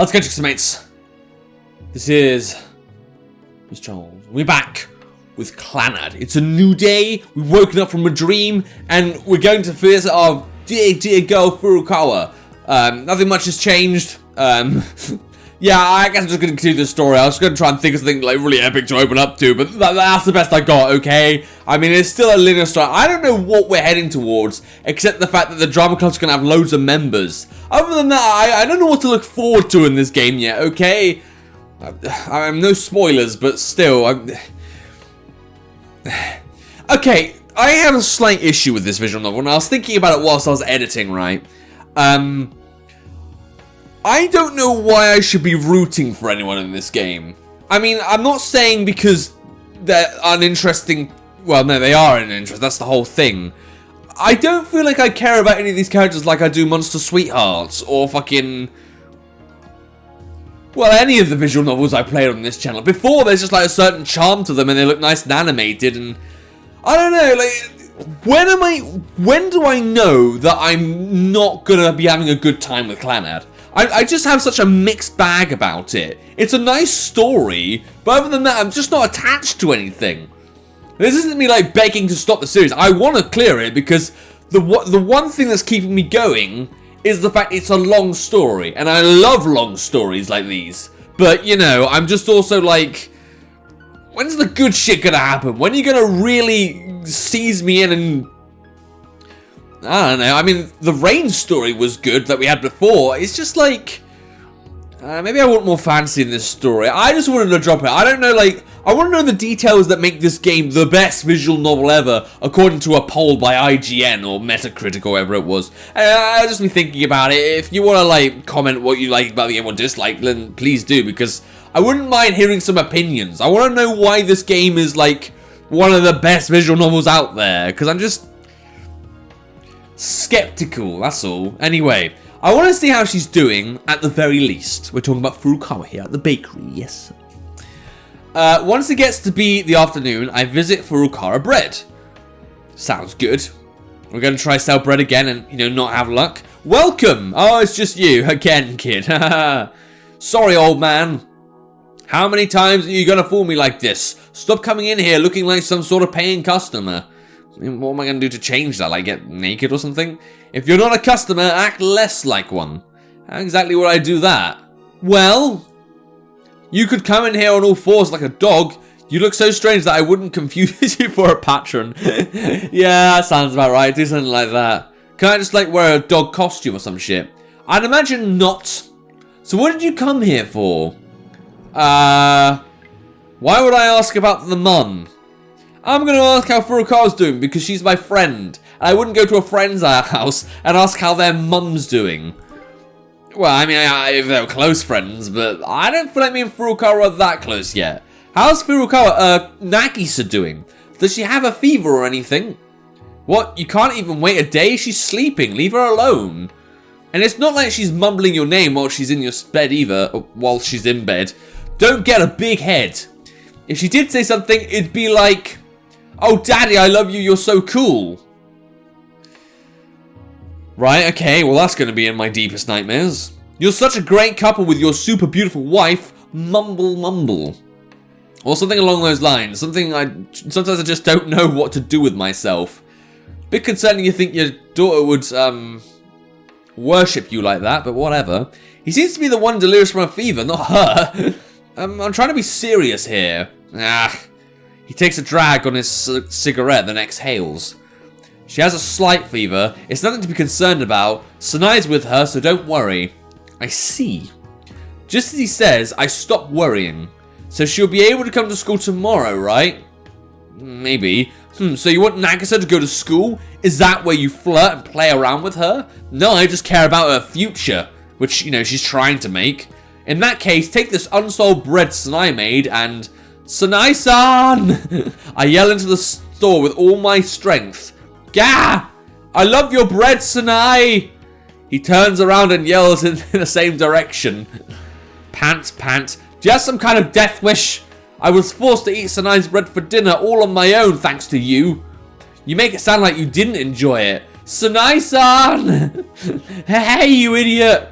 How's it going, mates? This is Mrjacharles. We're back with Clannad. It's a new day. We've woken up from a dream, and we're going to visit our dear girl Furukawa. Nothing much has changed. Yeah, I guess I'm just going to continue the story. I was going to try and think of something like really epic to open up to, but that's the best I got, okay? I mean, it's still a linear story. I don't know what we're heading towards, except the fact that the drama club's going to have loads of members. Other than that, I don't know what to look forward to in this game yet, okay? I'm no spoilers, but still, okay, I have a slight issue with this visual novel, and I was thinking about it whilst I was editing, right? I don't know why I should be rooting for anyone in this game. I mean, I'm not saying because they're uninteresting. Well, no, they are uninteresting. That's the whole thing. I don't feel like I care about any of these characters like I do Monster Sweethearts or fucking... well, any of the visual novels I played on this channel. Before, there's just like a certain charm to them and they look nice and animated, and... I don't know, like... when do I know that I'm not gonna be having a good time with Clannad? I just have such a mixed bag about it. It's a nice story, but other than that, I'm just not attached to anything. This isn't me like begging to stop the series. I want to clear it because the one thing that's keeping me going is the fact it's a long story, and I love long stories like these. But you know, I'm just also like, when's the good shit gonna happen? When are you gonna really seize me in and... I don't know, I mean, the Rain story was good that we had before. It's just like... maybe I want more fantasy in this story. I just wanted to drop it. I don't know, like... I want to know the details that make this game the best visual novel ever, according to a poll by IGN or Metacritic or whatever it was. I'll just be thinking about it. If you want to, like, comment what you like about the game or dislike, then please do, because I wouldn't mind hearing some opinions. I want to know why this game is, like, one of the best visual novels out there, because I'm just... skeptical, that's all. Anyway, I want to see how she's doing, at the very least. We're talking about Furukawa here at the bakery, yes. Once it gets to be the afternoon, I visit Furukawa Bread. Sounds good. We're going to try sell bread again and, you know, not have luck. Welcome! Oh, it's just you. Again, kid. Sorry, old man. How many times are you going to fool me like this? Stop coming in here looking like some sort of paying customer. What am I going to do to change that? Like get naked or something? If you're not a customer, act less like one. How exactly would I do that? Well, you could come in here on all fours like a dog. You look so strange that I wouldn't confuse you for a patron. Yeah, that sounds about right. Do something like that. Can I just like wear a dog costume or some shit? I'd imagine not. So what did you come here for? Why would I ask about the mum? I'm going to ask how Furukawa's doing because she's my friend. And I wouldn't go to a friend's house and ask how their mum's doing. Well, I mean, if they're close friends, but I don't feel like me and Furukawa are that close yet. How's Furukawa, Nagisa doing? Does she have a fever or anything? What? You can't even wait a day? She's sleeping. Leave her alone. And it's not like she's mumbling your name while she's in your bed either, or while she's in bed. Don't get a big head. If she did say something, it'd be like... oh, Daddy, I love you, you're so cool. Right, okay, well that's going to be in my deepest nightmares. You're such a great couple with your super beautiful wife, mumble mumble. Or something along those lines. Sometimes I just don't know what to do with myself. Bit concerning you think your daughter would, worship you like that, but whatever. He seems to be the one delirious from a fever, not her. I'm trying to be serious here. He takes a drag on his cigarette, then exhales. She has a slight fever. It's nothing to be concerned about. Sanai's with her, so don't worry. I see. Just as he says, I stop worrying. So she'll be able to come to school tomorrow, right? Maybe. So you want Nagisa to go to school? Is that where you flirt and play around with her? No, I just care about her future, which, you know, she's trying to make. In that case, take this unsold bread Sanai made and... Sanai-san! I yell into the store with all my strength. Gah! I love your bread, Sanai! He turns around and yells in the same direction. Pant, pant. Do you have some kind of death wish? I was forced to eat Sanai's bread for dinner all on my own thanks to you. You make it sound like you didn't enjoy it. Sanai-san! Hey, you idiot!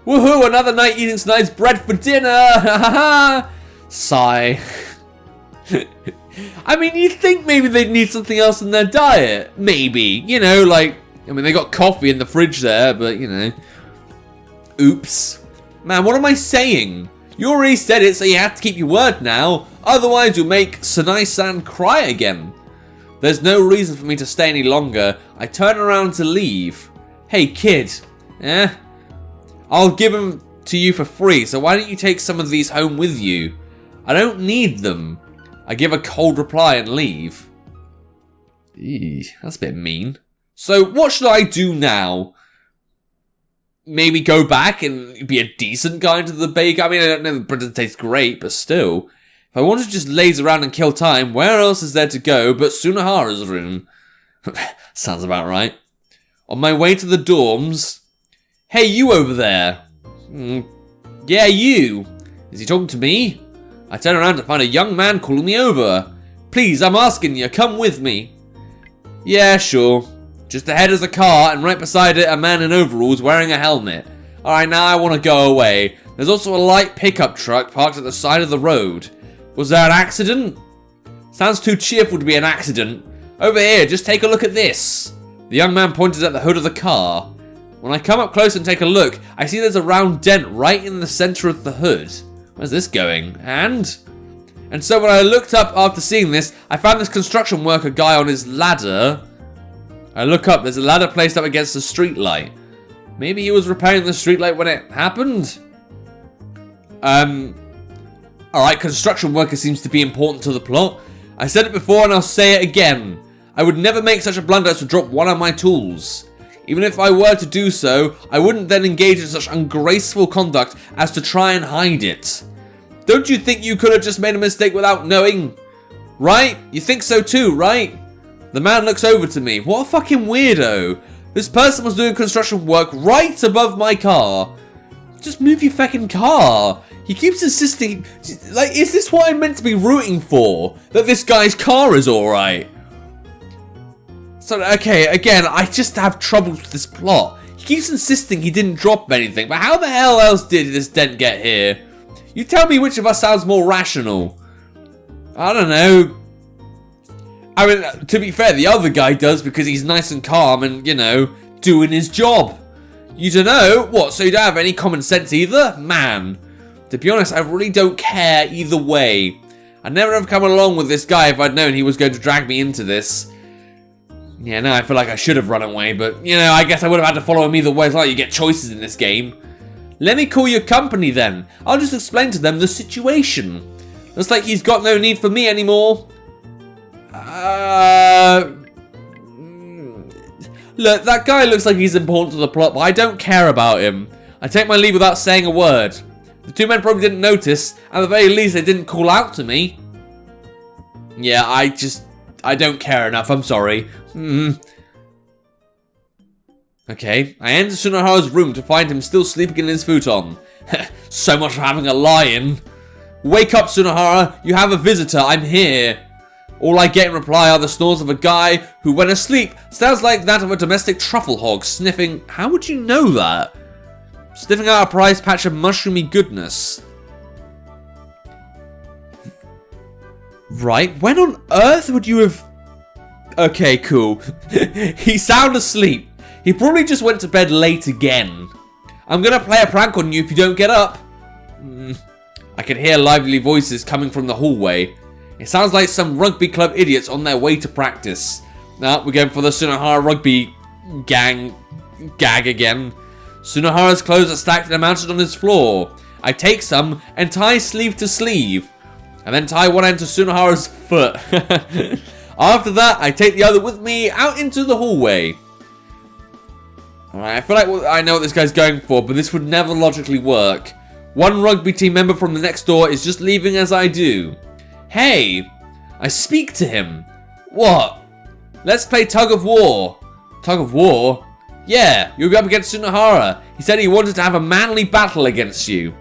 Woohoo, another night eating tonight's bread for dinner. Ha ha ha. Sigh. I mean, you'd think maybe they'd need something else in their diet. Maybe. You know, like, I mean, they got coffee in the fridge there, but, you know. Oops. Man, what am I saying? You already said it, so you have to keep your word now. Otherwise, you'll make Sunai-san cry again. There's no reason for me to stay any longer. I turn around to leave. Hey, kid. I'll give them to you for free, so why don't you take some of these home with you? I don't need them. I give a cold reply and leave. Eee, that's a bit mean. So, what should I do now? Maybe go back and be a decent guy into the bake? I mean, I don't know, the bread tastes great, but still. If I want to just laze around and kill time, where else is there to go but Sunahara's room? Sounds about right. On my way to the dorms... Hey, you over there. Yeah, you. Is he talking to me? I turn around to find a young man calling me over. Please, I'm asking you, come with me. Yeah, sure. Just ahead is a car, and right beside it, a man in overalls wearing a helmet. Alright, now I want to go away. There's also a light pickup truck parked at the side of the road. Was there an accident? Sounds too cheerful to be an accident. Over here, just take a look at this. The young man pointed at the hood of the car. When I come up close and take a look, I see there's a round dent right in the center of the hood. Where's this going? And so when I looked up after seeing this, I found this construction worker guy on his ladder. I look up, there's a ladder placed up against the street light. Maybe he was repairing the street light when it happened? Alright, construction worker seems to be important to the plot. I said it before and I'll say it again. I would never make such a blunder as to drop one of my tools. Even if I were to do so, I wouldn't then engage in such ungraceful conduct as to try and hide it. Don't you think you could have just made a mistake without knowing? Right? You think so too, right? The man looks over to me. What a fucking weirdo. This person was doing construction work right above my car. Just move your fucking car. He keeps insisting, like, is this what I'm meant to be rooting for? That this guy's car is alright? So, okay, again, I just have troubles with this plot. He keeps insisting he didn't drop anything, but how the hell else did this dent get here? You tell me which of us sounds more rational. I don't know. I mean, to be fair, the other guy does because he's nice and calm and, you know, doing his job. You don't know? What, so you don't have any common sense either? Man. To be honest, I really don't care either way. I'd never have come along with this guy if I'd known he was going to drag me into this. Yeah, no, I feel like I should have run away, but, you know, I guess I would have had to follow him either way. It's not like you get choices in this game. Let me call your company then. I'll just explain to them the situation. Looks like he's got no need for me anymore. Look, that guy looks like he's important to the plot, but I don't care about him. I take my leave without saying a word. The two men probably didn't notice. At the very least, they didn't call out to me. Yeah, I don't care enough. I'm sorry. Okay, I enter Sunahara's room to find him still sleeping in his futon. So much for having a lie-in. Wake up, Sunahara. You have a visitor. I'm here. All I get in reply are the snores of a guy who, when asleep, sounds like that of a domestic truffle hog sniffing... How would you know that? Sniffing out a prized patch of mushroomy goodness. Right, when on earth would you have... Okay, cool. He's sound asleep. He probably just went to bed late again. I'm gonna play a prank on you if you don't get up. I can hear lively voices coming from the hallway. It sounds like some rugby club idiots on their way to practice. Now, we're going for the Sunahara rugby gag again. Sunahara's clothes are stacked and mounted on his floor. I take some and tie sleeve to sleeve. And then tie one end to Sunahara's foot. After that, I take the other with me out into the hallway. Alright, I feel like I know what this guy's going for, but this would never logically work. One rugby team member from the next door is just leaving as I do. Hey! I speak to him. What? Let's play tug of war. Tug of war? Yeah, you'll be up against Sunahara. He said he wanted to have a manly battle against you.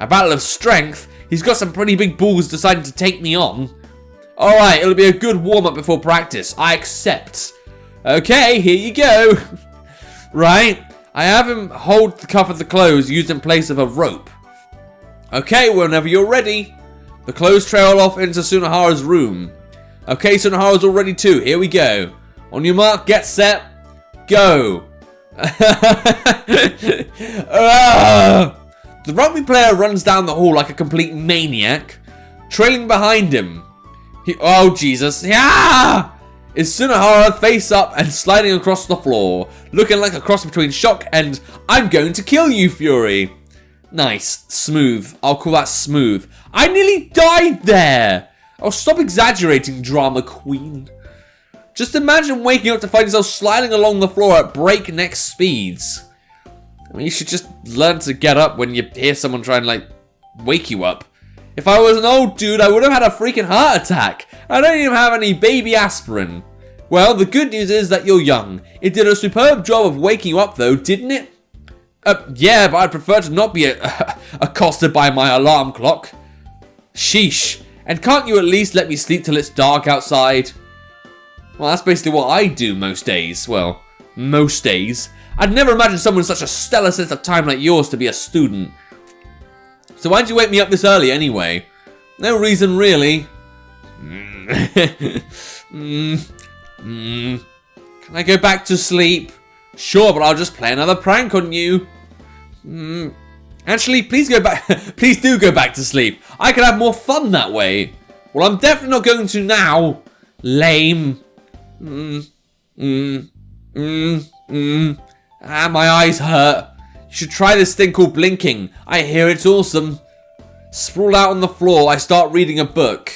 A battle of strength? He's got some pretty big balls deciding to take me on. Alright, it'll be a good warm-up before practice. I accept. Okay, here you go. Right, I have him hold the cuff of the clothes used in place of a rope. Okay, whenever you're ready. The clothes trail off into Sunahara's room. Okay, Sunahara's all ready too. Here we go. On your mark, get set, go. The rugby player runs down the hall like a complete maniac, trailing behind him. Oh, Jesus. Yeah! Is Sunahara face up and sliding across the floor, looking like a cross between shock and I'm going to kill you fury. Nice. Smooth. I'll call that smooth. I nearly died there. Oh, stop exaggerating, drama queen. Just imagine waking up to find yourself sliding along the floor at breakneck speeds. I mean, you should just learn to get up when you hear someone try and, like, wake you up. If I was an old dude, I would have had a freaking heart attack. I don't even have any baby aspirin. Well, the good news is that you're young. It did a superb job of waking you up, though, didn't it? Yeah, but I'd prefer to not be accosted by my alarm clock. Sheesh. And can't you at least let me sleep till it's dark outside? Well, that's basically what I do most days. Well, most days. I'd never imagined someone with such a stellar sense of time like yours to be a student. So why'd you wake me up this early anyway? No reason really. Can I go back to sleep? Sure, but I'll just play another prank on you. Actually, please go back. Please do go back to sleep. I could have more fun that way. Well, I'm definitely not going to now. Lame. My eyes hurt. You should try this thing called blinking. I hear it's awesome. Sprawled out on the floor, I start reading a book.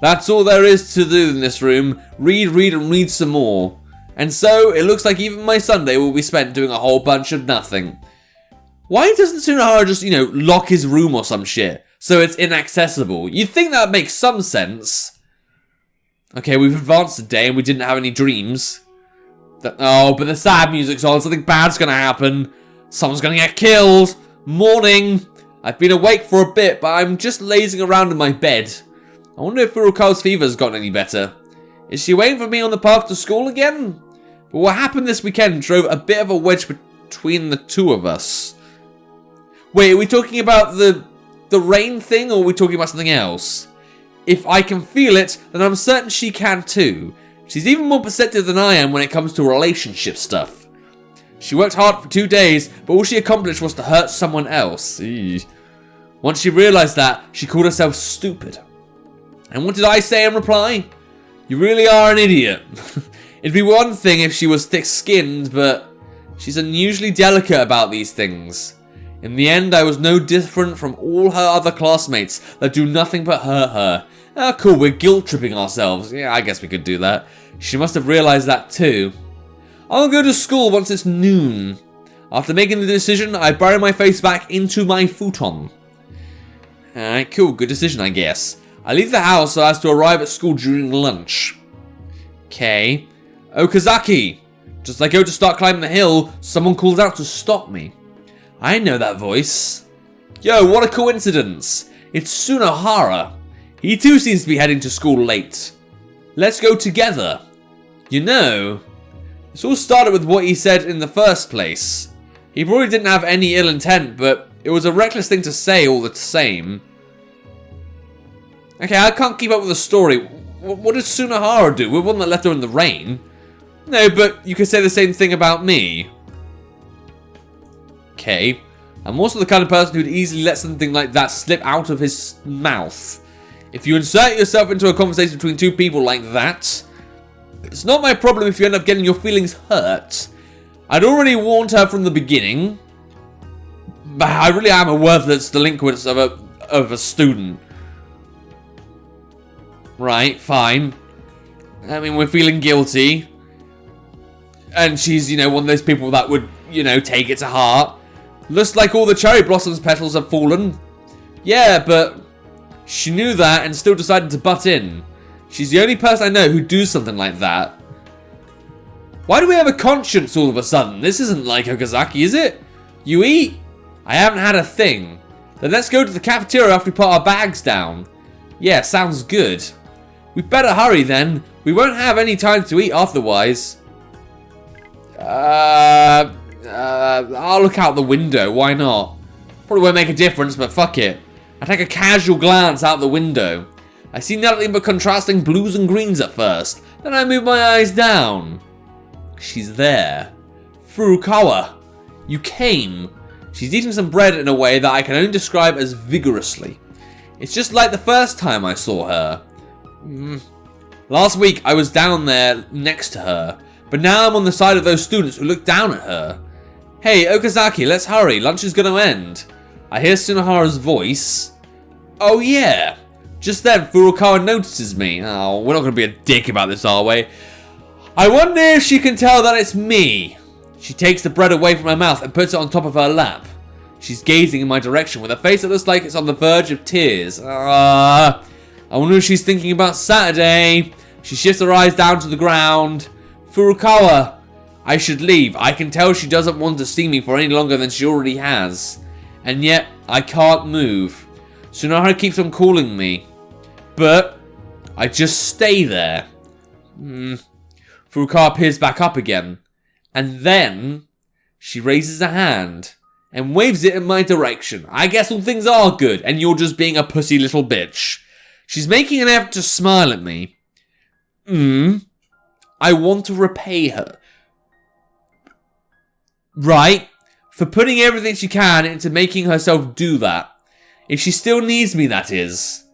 That's all there is to do in this room. Read, and read some more. And so, it looks like even my Sunday will be spent doing a whole bunch of nothing. Why doesn't Sunahara just, lock his room or some shit, so it's inaccessible? You'd think that would make some sense. Okay, we've advanced the day and we didn't have any dreams. But the sad music's on, something bad's gonna happen. Someone's gonna get killed. Morning. I've been awake for a bit, but I'm just lazing around in my bed. I wonder if Furukawa's fever's gotten any better. Is she waiting for me on the path to school again? But what happened this weekend drove a bit of a wedge between the two of us. Wait, are we talking about the rain thing, or are we talking about something else? If I can feel it, then I'm certain she can too. She's even more perceptive than I am when it comes to relationship stuff. She worked hard for 2 days, but all she accomplished was to hurt someone else. Eesh. Once she realized that, she called herself stupid. And what did I say in reply? You really are an idiot. It'd be one thing if she was thick-skinned, but she's unusually delicate about these things. In the end, I was no different from all her other classmates that do nothing but hurt her. Ah, cool, we're guilt-tripping ourselves. Yeah, I guess we could do that. She must have realized that too. I'll go to school once it's noon. After making the decision, I bury my face back into my futon. Alright, cool, good decision, I guess. I leave the house so as to arrive at school during lunch. Okay. Okazaki! Just as I go to start climbing the hill, someone calls out to stop me. I know that voice. Yo, what a coincidence. It's Sunahara. He too seems to be heading to school late. Let's go together. You know, this all started with what he said in the first place. He probably didn't have any ill intent, but it was a reckless thing to say all the same. Okay, I can't keep up with the story. What did Sunahara do? We're one that left her in the rain. No, but you could say the same thing about me. Okay. I'm also the kind of person who'd easily let something like that slip out of his mouth. If you insert yourself into a conversation between two people like that, it's not my problem if you end up getting your feelings hurt. I'd already warned her from the beginning. But I really am a worthless delinquent of a student. Right, fine. I mean, we're feeling guilty. And she's, one of those people that would, take it to heart. Looks like all the cherry blossoms petals have fallen. Yeah, but she knew that and still decided to butt in. She's the only person I know who'd do something like that. Why do we have a conscience all of a sudden? This isn't like Okazaki, is it? You eat? I haven't had a thing. Then let's go to the cafeteria after we put our bags down. Yeah, sounds good. We better hurry then. We won't have any time to eat otherwise. I'll look out the window, why not? Probably won't make a difference, but fuck it. I take a casual glance out the window. I see nothing but contrasting blues and greens at first. Then I move my eyes down. She's there. Furukawa. You came. She's eating some bread in a way that I can only describe as vigorously. It's just like the first time I saw her. Last week I was down there next to her, but now I'm on the side of those students who look down at her. Hey, Okazaki, let's hurry. Lunch is going to end. I hear Tsunohara's voice. Oh yeah. Just then, Furukawa notices me. Oh, we're not going to be a dick about this, are we? I wonder if she can tell that it's me. She takes the bread away from her mouth and puts it on top of her lap. She's gazing in my direction with a face that looks like it's on the verge of tears. I wonder if she's thinking about Saturday. She shifts her eyes down to the ground. Furukawa, I should leave. I can tell she doesn't want to see me for any longer than she already has. And yet, I can't move. Tsunohara keeps on calling me. But I just stay there. Furukawa peers back up again. And then she raises a hand and waves it in my direction. I guess all things are good and you're just being a pussy little bitch. She's making an effort to smile at me. I want to repay her. Right? For putting everything she can into making herself do that. If she still needs me, that is.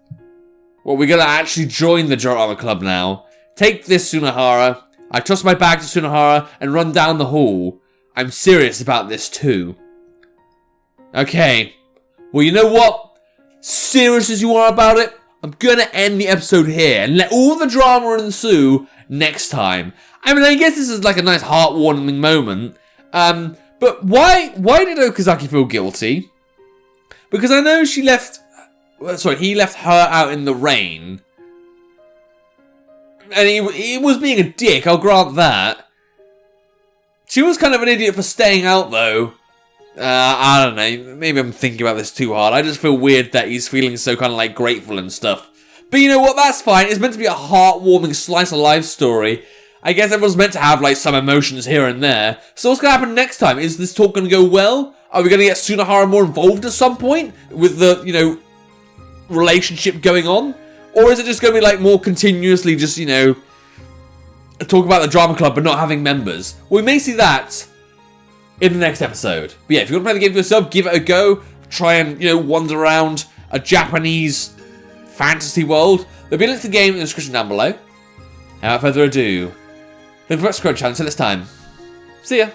Well, we're going to actually join the Drama Club now. Take this, Tsunohara. I toss my bag to Tsunohara and run down the hall. I'm serious about this too. Okay. Well, you know what? Serious as you are about it, I'm going to end the episode here and let all the drama ensue next time. I mean, I guess this is like a nice heartwarming moment. But why did Okazaki feel guilty? Because I know he left her out in the rain. And he was being a dick, I'll grant that. She was kind of an idiot for staying out, though. I don't know, maybe I'm thinking about this too hard. I just feel weird that he's feeling so kind of like grateful and stuff. But you know what, that's fine. It's meant to be a heartwarming slice of life story. I guess everyone's meant to have like some emotions here and there. So what's going to happen next time? Is this talk going to go well? Are we going to get Tsunohara more involved at some point? With the, relationship going on? Or is it just going to be like more continuously just, talk about the drama club but not having members? Well, we may see that in the next episode. But yeah, if you want to play the game for yourself, give it a go. Try and, wander around a Japanese fantasy world. There'll be a link to the game in the description down below. And without further ado, don't forget to subscribe to the channel until next time. See ya!